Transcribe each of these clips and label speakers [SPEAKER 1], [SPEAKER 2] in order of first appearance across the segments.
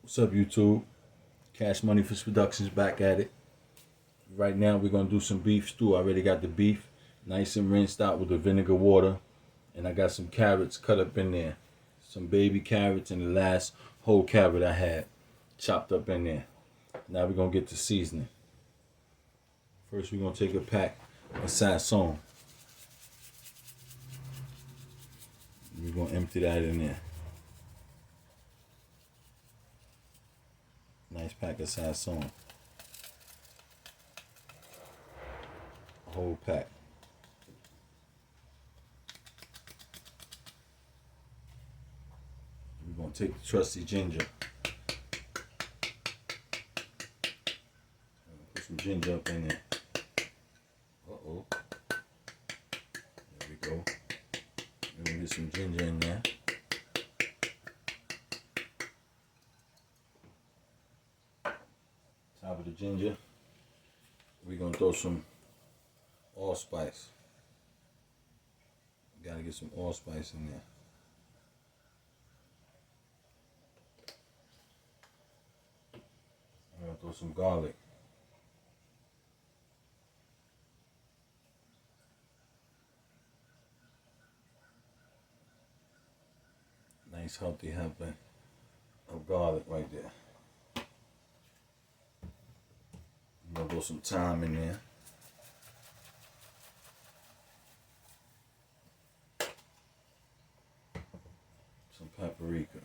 [SPEAKER 1] What's up, YouTube? Cash Money Fish Productions back at it. Right now, we're gonna do some beef stew. I already got the beef nice and rinsed out with the vinegar water, and I got some carrots cut up in there. Some baby carrots and the last whole carrot I had chopped up in there. Now we're gonna get to seasoning. First, we're gonna take a pack of Sazón. We're gonna empty that in there. Nice pack of Sazón. A whole pack. We're gonna take the trusty ginger. Put some ginger up in there. Uh-oh. There we go. We're gonna get some ginger in there. Top of the ginger, we're gonna throw some allspice. Gotta get some allspice in there. I'm gonna throw some garlic. Nice healthy helping of garlic right there. I'm gonna throw some thyme in there. Some paprika.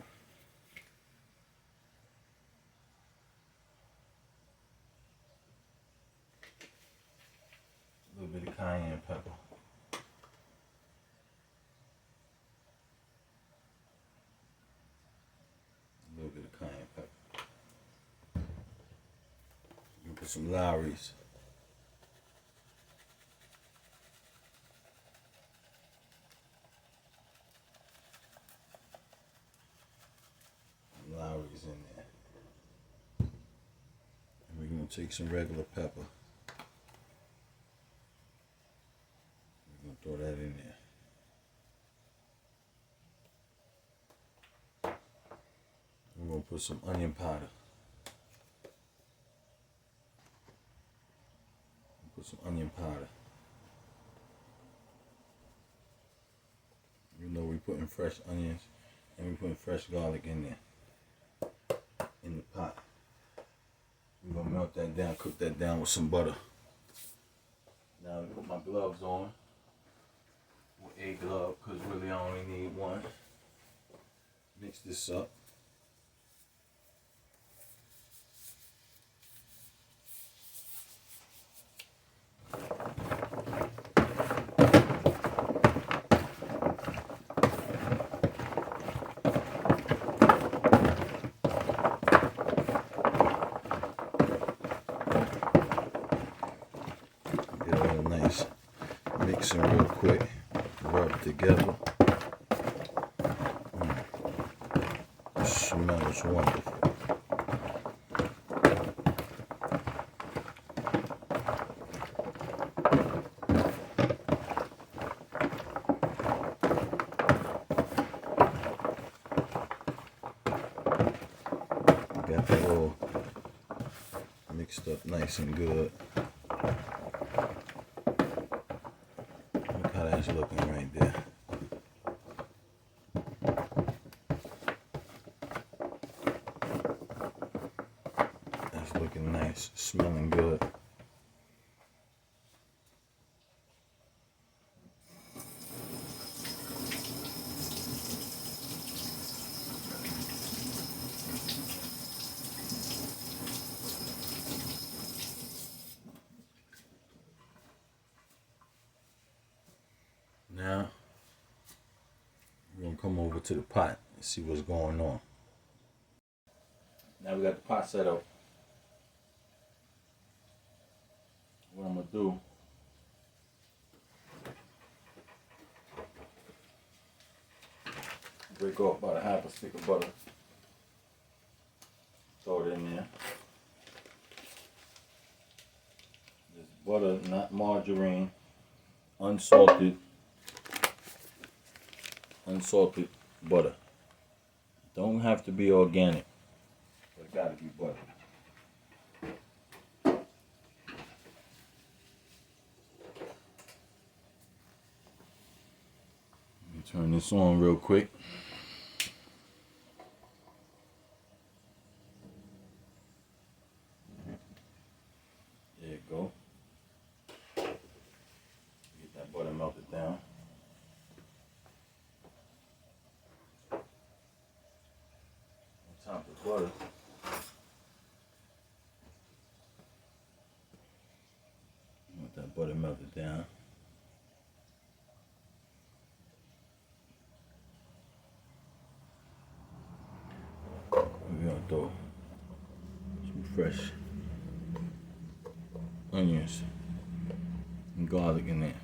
[SPEAKER 1] A little bit of cayenne pepper. A little bit of cayenne pepper. You can put some Lawry's. Lawry's in there. And we're gonna take some regular pepper. We're gonna throw that in there. We're gonna put some onion powder. Put some onion powder. You know we're putting fresh onions and we're putting fresh garlic in there. In the pot. We're gonna melt that down, cook that down with some butter. Now I put my gloves on. With a glove, because really I only need one. Mix this up. Get all nice. Mixing real quick. Rub together. It smells wonderful. Got that all mixed up nice and good. Look how that's looking right there. That's looking nice, smelling good. Now, we're gonna come over to the pot and see what's going on. Now we got the pot set up. What I'm gonna do, break off about a half a stick of butter. Throw it in there. This butter, not margarine, unsalted butter. Don't have to be organic. But it gotta be butter. Let me turn this on real quick. There you go. Get that butter melted down. On top of the butter, let that butter melted down. We're gonna throw some fresh onions and garlic in there.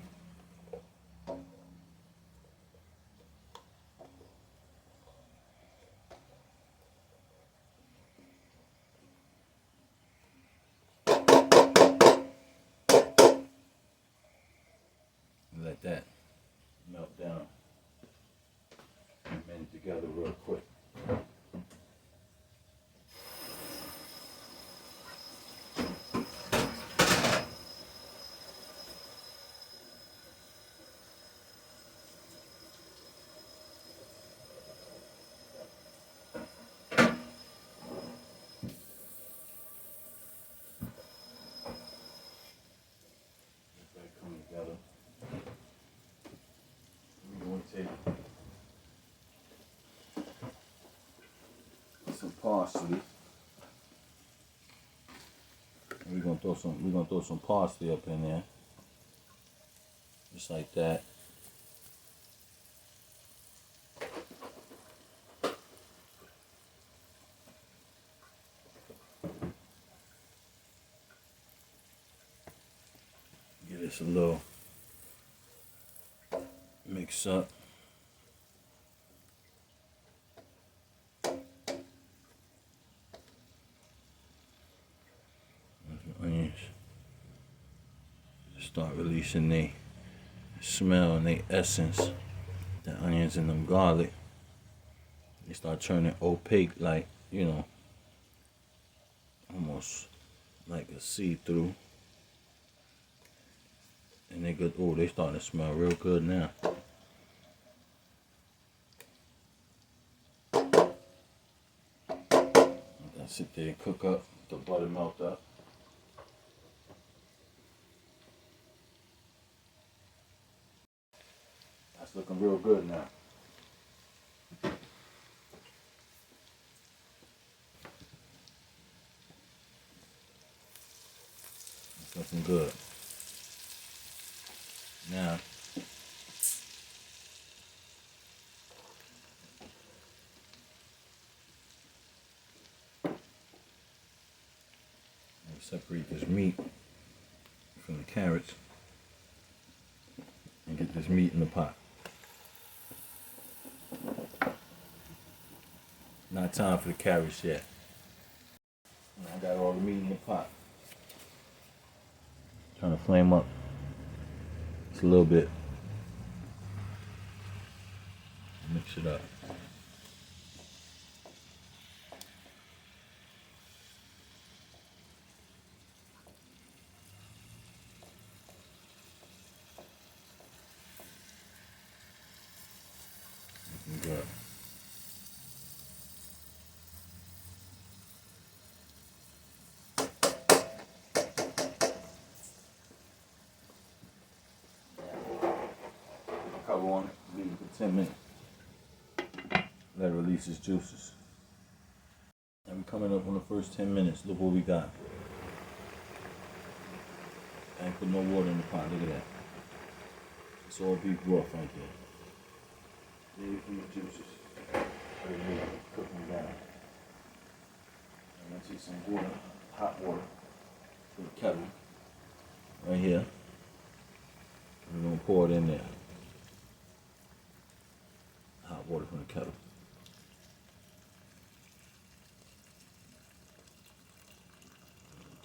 [SPEAKER 1] Let that melt down and blend together real quick. Come together. We're going to take some parsley. And we're gonna throw some parsley up in there. Just like that. Give this a little mix up. Onions start releasing the smell and the essence. The onions and them garlic, they start turning opaque, like, you know, almost like a see-through. And they good. Oh, they starting to smell real good now. Let's sit there and cook up. The butter melt up. That's looking real good now. It's looking good. Now, separate this meat from the carrots and get this meat in the pot. Not time for the carrots yet. I got all the meat in the pot. Turn the flame up just a little bit. Mix it up. Good. Cover on it, leave it for 10 minutes. Let it release its juices. And we're coming up on the first 10 minutes. Look what we got. I ain't put no water in the pot. Look at that. It's all beef broth right there. Leave it for the juices. Right here, cook them down. I'm gonna take some water, hot water, from the kettle. Right here. We're gonna pour it in there. Hot water from the kettle.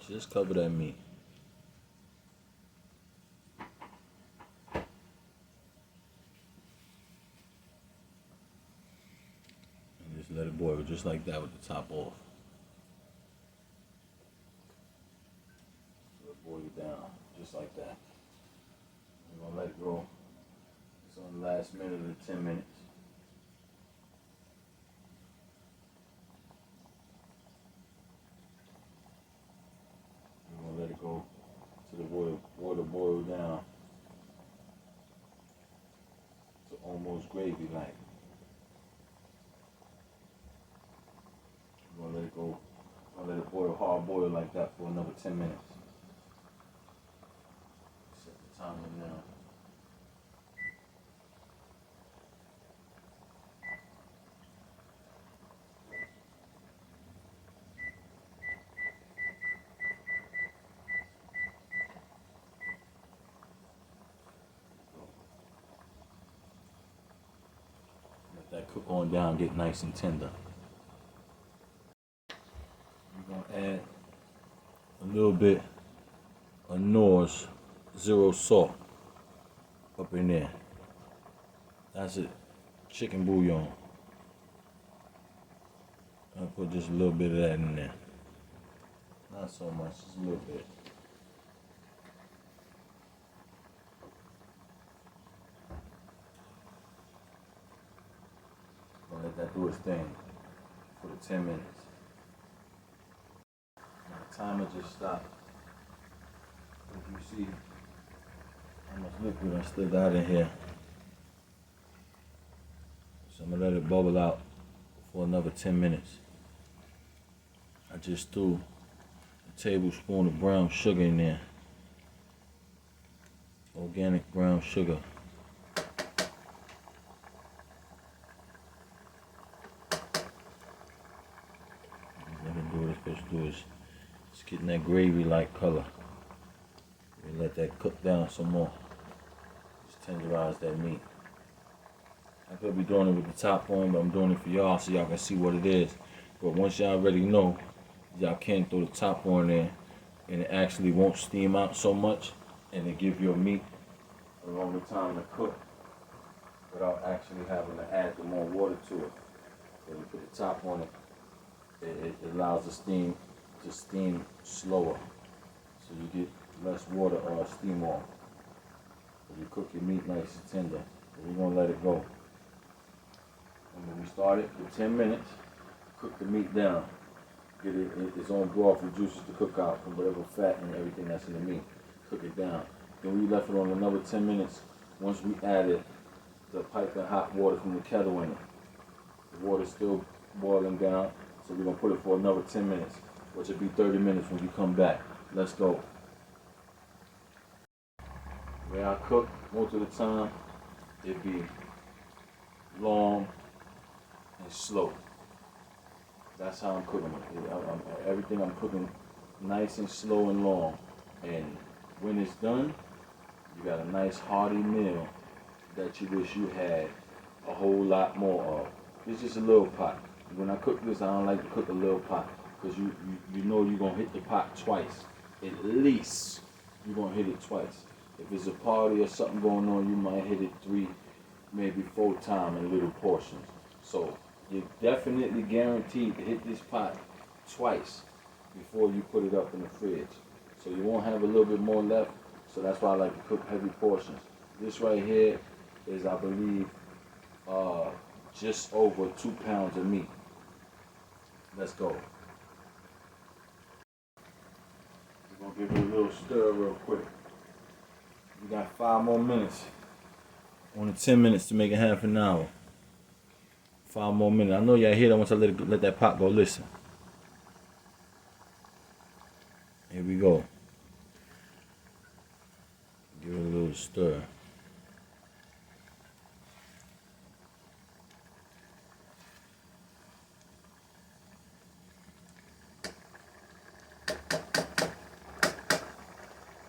[SPEAKER 1] Just cover that meat. And just let it boil just like that with the top off. boil it down, just like that. We're gonna let it go. It's on the last minute of the 10 minutes. We're gonna let it go to the water boil down to almost gravy-like. We're gonna let it go. We're gonna let it boil, hard boil like that for another 10 minutes. Set the timer now. Let that cook on down, get nice and tender. We're gonna add a little bit of Knorr's Zero Salt up in there. That's it. Chicken bouillon. I'll put just a little bit of that in there. Not so much, just a little bit. Gonna let that do its thing for the 10 minutes. Now the timer just stopped. As you see how much liquid I still got in here. So I'm gonna let it bubble out for another 10 minutes. I just threw a tablespoon of brown sugar in there. Organic brown sugar. Let it do what it's supposed to do. It's getting that gravy-like color. We let that cook down some more. Just tenderize that meat. I could be doing it with the top on, but I'm doing it for y'all so y'all can see what it is. But once y'all already know, y'all can throw the top on there and it actually won't steam out so much and it give your meat a longer time to cook without actually having to add more water to it. When you put the top on it, it allows the steam to steam slower. So you get less water or steam off. So you cook your meat nice and tender. And we're gonna let it go. And when we start it for 10 minutes, cook the meat down. Get it its own broth and juices to cook out from whatever fat and everything that's in the meat. Cook it down. Then we left it on another 10 minutes. Once we added the piping hot water from the kettle in it. The water's still boiling down, so we're gonna put it for another 10 minutes, which will be 30 minutes when we come back. Let's go. The way I cook most of the time, it be long and slow. That's how I'm cooking it. Everything I'm cooking nice and slow and long. And when it's done, you got a nice hearty meal that you wish you had a whole lot more of. It's just a little pot. When I cook this, I don't like to cook a little pot because you know you're going to hit the pot twice. At least you're going to hit it twice. If it's a party or something going on, you might hit it 3, maybe 4 times in little portions. So you're definitely guaranteed to hit this pot twice before you put it up in the fridge. So you won't have a little bit more left. So that's why I like to cook heavy portions. This right here is, I believe, just over 2 pounds of meat. Let's go. We're gonna give it a little stir real quick. We got 5 more minutes. Only 10 minutes to make it half an hour. 5 more minutes. I know y'all hear that once I let that pot go. Listen. Here we go. Give it a little stir.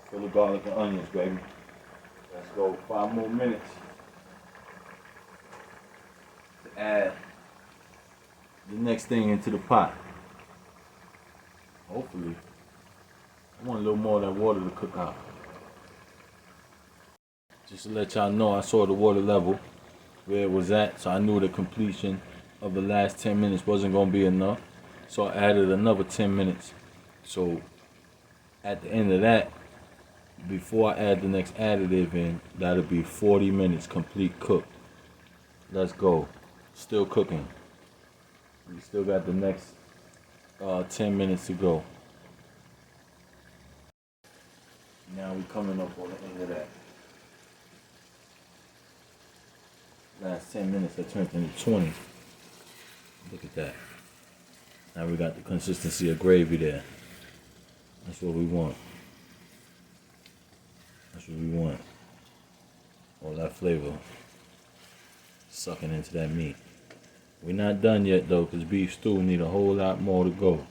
[SPEAKER 1] Fill the garlic and onions, baby. Let's go. 5 more minutes to add the next thing into the pot. Hopefully. I want a little more of that water to cook out. Just to let y'all know, I saw the water level where it was at, so I knew the completion of the last 10 minutes wasn't going to be enough. So I added another 10 minutes. So at the end of that, before I add the next additive in, that'll be 40 minutes complete cooked. Let's go. Still cooking. We still got the next 10 minutes to go. Now we're coming up on the end of that. Last 10 minutes that turned into 20. Look at that. Now we got the consistency of gravy there. That's what we want. That's what we want. All that flavor sucking into that meat. We're not done yet though, because beef stew need a whole lot more to go.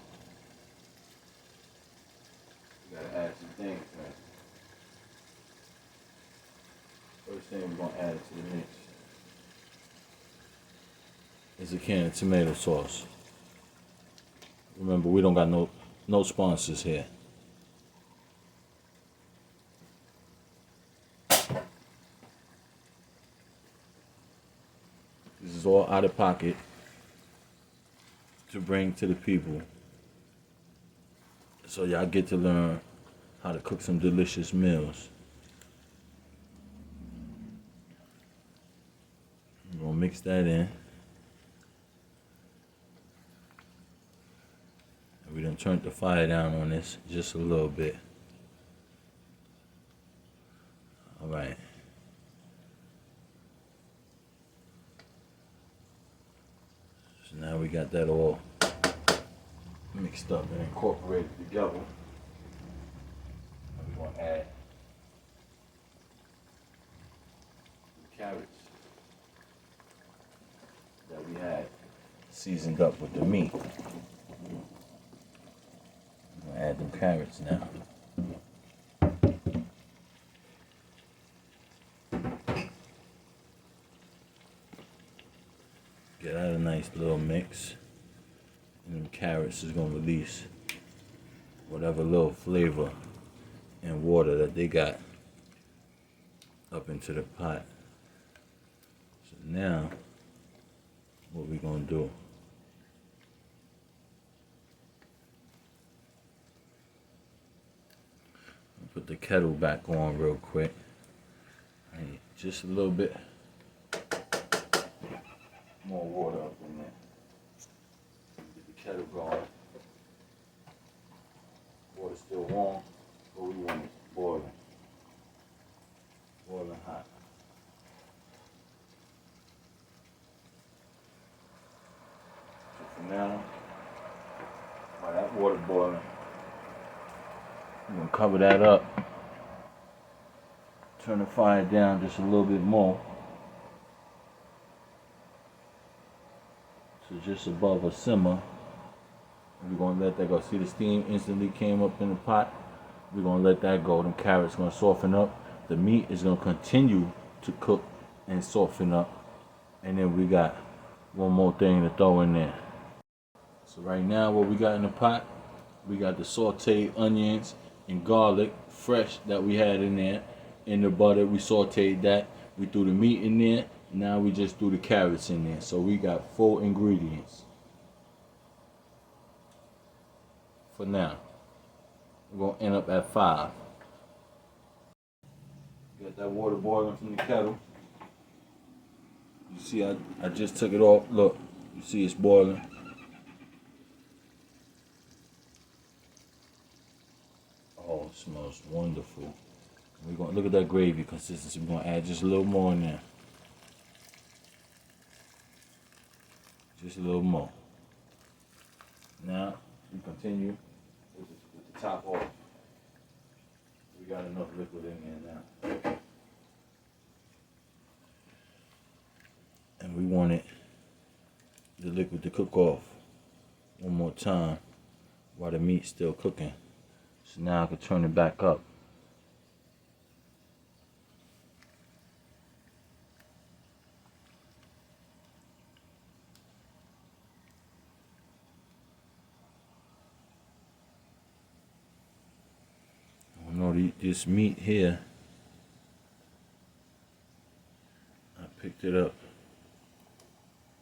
[SPEAKER 1] We gotta add some things, man. First thing we're gonna add to the mix is a can of tomato sauce. Remember, we don't got no sponsors here. This is all out of pocket to bring to the people, so y'all get to learn how to cook some delicious meals. We're gonna mix that in. We done turned the fire down on this just a little bit. All right. So now we got that all mixed up and incorporated together. And we're gonna add the carrots that we had seasoned up with the meat. Add them carrots now. Get out a nice little mix. And them carrots is gonna release whatever little flavor and water that they got up into the pot. So now, what we gonna do? Put the kettle back on real quick. Right, just a little bit more water up in there. Get the kettle going. Water's still warm, but we want it boiling. Boiling hot. So for now, while that water boiling, I'm gonna cover that up. Turn the fire down just a little bit more. So just above a simmer. We're gonna let that go. See, the steam instantly came up in the pot. We're gonna let that go. Them carrots gonna soften up. The meat is gonna continue to cook and soften up. And then we got one more thing to throw in there. So right now what we got in the pot, we got the sauteed onions and garlic fresh that we had in there. In the butter, we sauteed that. We threw the meat in there. Now we just threw the carrots in there. So we got 4 ingredients. For now. We're gonna end up at 5. Got that water boiling from the kettle. You see I just took it off. Look, you see it's boiling. Oh, it smells wonderful. We're gonna look at that gravy consistency. We're gonna add just a little more in there. Just a little more. Now we continue with the top off. We got enough liquid in here now. And we want the liquid to cook off one more time while the meat's still cooking. So now I can turn it back up. I know this meat here, I picked it up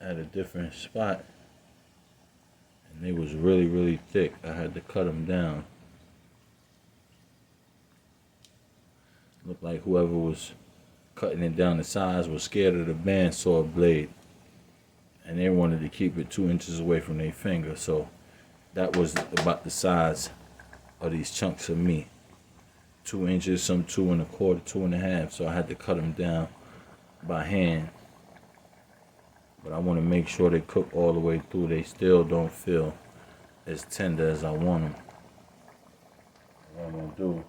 [SPEAKER 1] at a different spot and they was really thick. I had to cut them down. Looked like whoever was cutting it down the size was scared of the bandsaw blade, and they wanted to keep it 2 inches away from their finger. So that was about the size of these chunks of meat. 2 inches, some 2 1/4, 2 1/2. So I had to cut them down by hand. But I want to make sure they cook all the way through. They still don't feel as tender as I want them. What I'm going to do,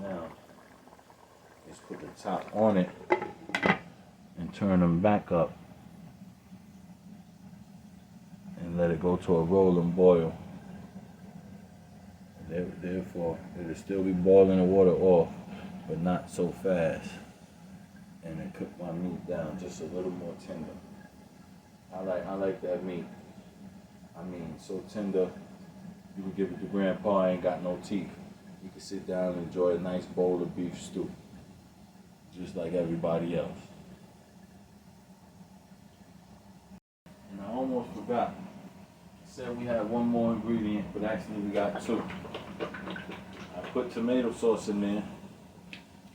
[SPEAKER 1] now is put the top on it and turn them back up and let it go to a rolling boil. Therefore, it'll still be boiling the water off, but not so fast. And it cook my meat down just a little more tender. I like that meat. I mean, so tender, you can give it to grandpa, ain't got no teeth. You can sit down and enjoy a nice bowl of beef stew, just like everybody else. And I almost forgot. I said we had one more ingredient, but actually we got two. I put tomato sauce in there,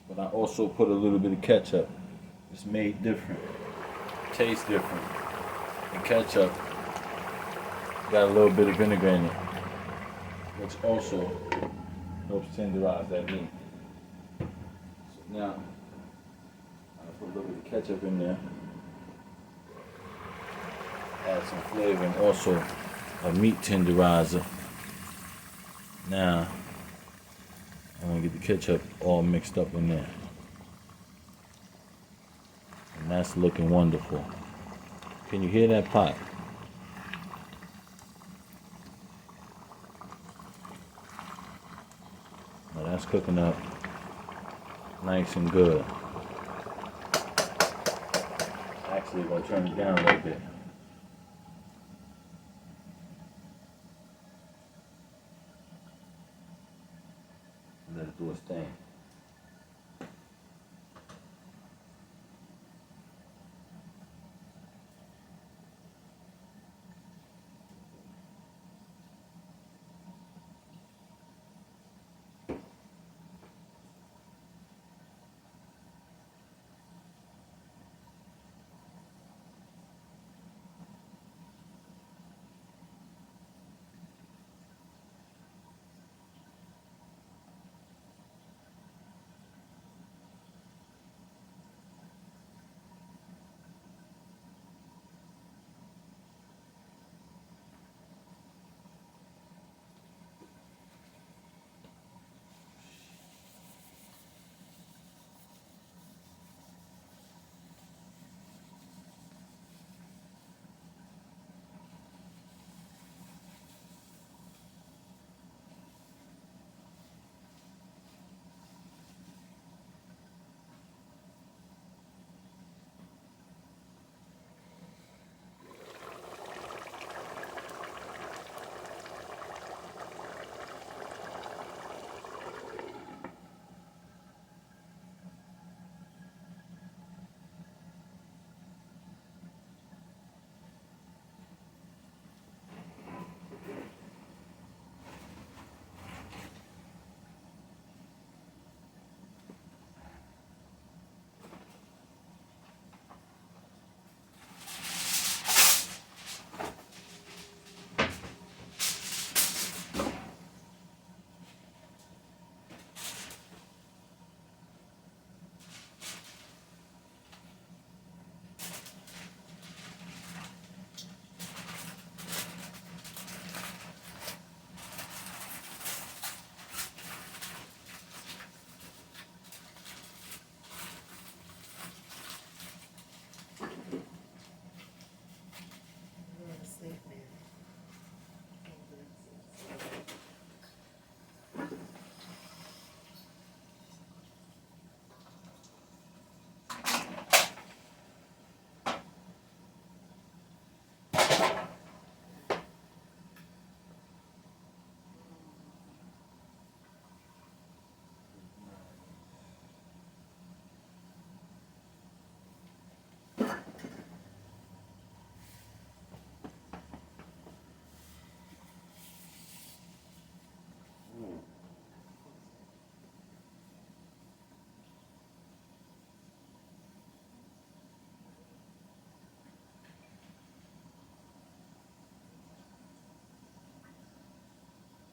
[SPEAKER 1] but I also put a little bit of ketchup. It's made different, tastes different. The ketchup got a little bit of vinegar in it, which also helps tenderize that meat. So now, I put a little bit of ketchup in there, add some flavor, and also a meat tenderizer. Now, I'm gonna get the ketchup all mixed up in there. And that's looking wonderful. Can you hear that pot? Now that's cooking up nice and good. Actually, gonna turn it down a little bit. Let it do its thing.